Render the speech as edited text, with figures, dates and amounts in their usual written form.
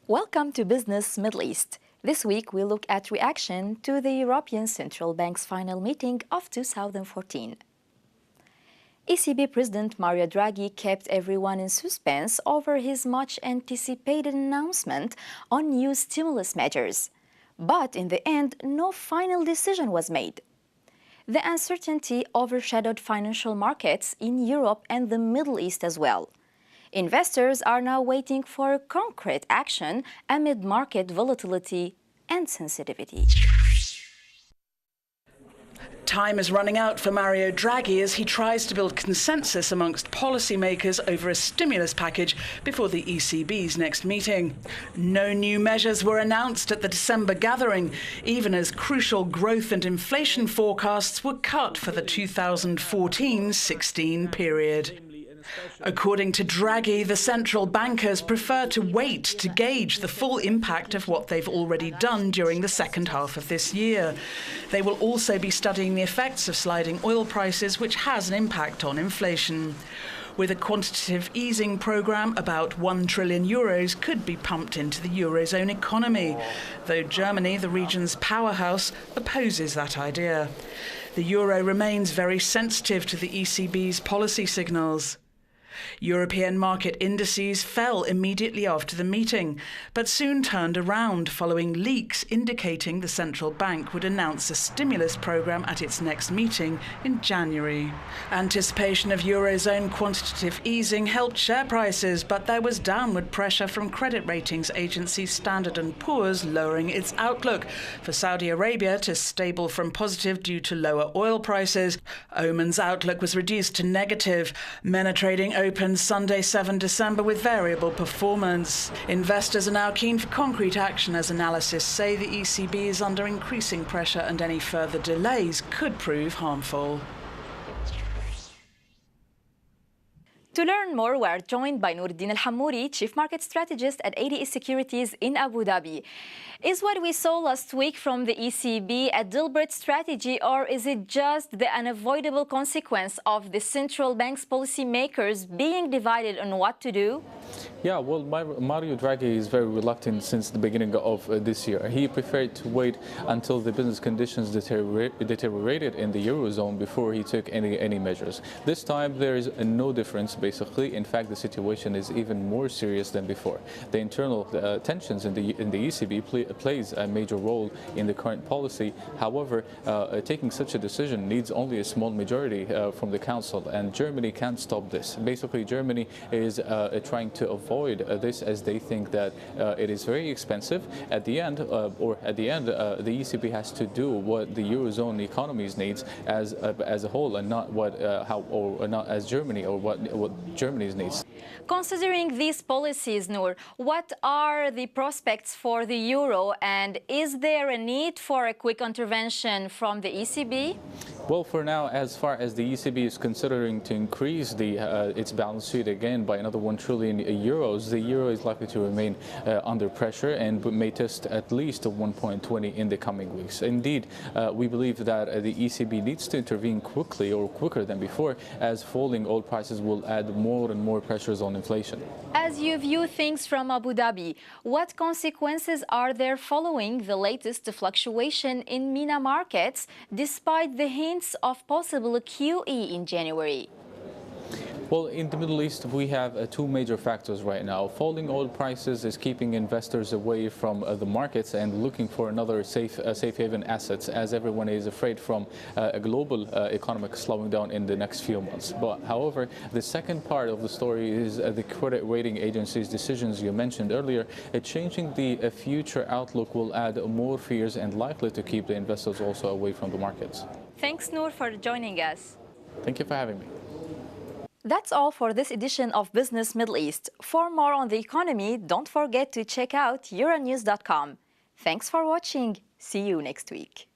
Welcome to Business Middle East. This week we look at reaction to the European Central Bank's final meeting of 2014. ECB President Mario Draghi kept everyone in suspense over his much-anticipated announcement on new stimulus measures. But in the end, no final decision was made. The uncertainty overshadowed financial markets in Europe and the Middle East as well. Investors are now waiting for concrete action amid market volatility and sensitivity. Time is running out for Mario Draghi as he tries to build consensus amongst policymakers over a stimulus package before the ECB's next meeting. No new measures were announced at the December gathering, even as crucial growth and inflation forecasts were cut for the 2014-16 period. According to Draghi, the central bankers prefer to wait to gauge the full impact of what they've already done during the second half of this year. They will also be studying the effects of sliding oil prices, which has an impact on inflation. With a quantitative easing programme, about €1 trillion could be pumped into the Eurozone economy, though Germany, the region's powerhouse, opposes that idea. The euro remains very sensitive to the ECB's policy signals. European market indices fell immediately after the meeting, but soon turned around following leaks indicating the central bank would announce a stimulus programme at its next meeting in January. Anticipation of Eurozone quantitative easing helped share prices, but there was downward pressure from credit ratings agency Standard & Poor's lowering its outlook for Saudi Arabia to stable from positive due to lower oil prices. Oman's outlook was reduced to negative. MENA trading opened Sunday 7 December with variable performance. Investors are now keen for concrete action as analysts say the ECB is under increasing pressure and any further delays could prove harmful. To learn more, we are joined by Noordin Al-Hammouri, Chief Market Strategist at ADE Securities in Abu Dhabi. Is what we saw last week from the ECB a deliberate strategy, or is it just the unavoidable consequence of the central bank's policymakers being divided on what to do? Yeah, well, Mario Draghi is very reluctant since the beginning of this year. He preferred to wait until the business conditions deteriorated in the Eurozone before he took any measures. This time there is no difference, basically. In fact, the situation is even more serious than before. The internal tensions in the ECB plays a major role in the current policy. However, taking such a decision needs only a small majority from the Council, and Germany can't stop this. Basically, Germany is trying to avoid this as they think that it is very expensive. At the end, the ECB has to do what the Eurozone economies needs as a whole, and not not as Germany or what Germany's needs. Considering these policies, Noor, what are the prospects for the euro, and is there a need for a quick intervention from the ECB? Well, for now, as far as the ECB is considering to increase its balance sheet again by another €1 trillion, the euro is likely to remain under pressure and may test at least 1.20 in the coming weeks. Indeed, we believe that the ECB needs to intervene quickly, or quicker than before, as falling oil prices will add more and more pressures on inflation. As you view things from Abu Dhabi, what consequences are there following the latest fluctuation in MENA markets, despite the hints of possible QE in January? Well, in the Middle East, we have two major factors right now. Falling oil prices is keeping investors away from the markets and looking for another safe haven assets, as everyone is afraid from a global economic slowing down in the next few months. But however, the second part of the story is the credit rating agencies' decisions you mentioned earlier. Changing the future outlook will add more fears and likely to keep the investors also away from the markets. Thanks, Noor, for joining us. Thank you for having me. That's all for this edition of Business Middle East. For more on the economy, don't forget to check out Euronews.com. Thanks for watching. See you next week.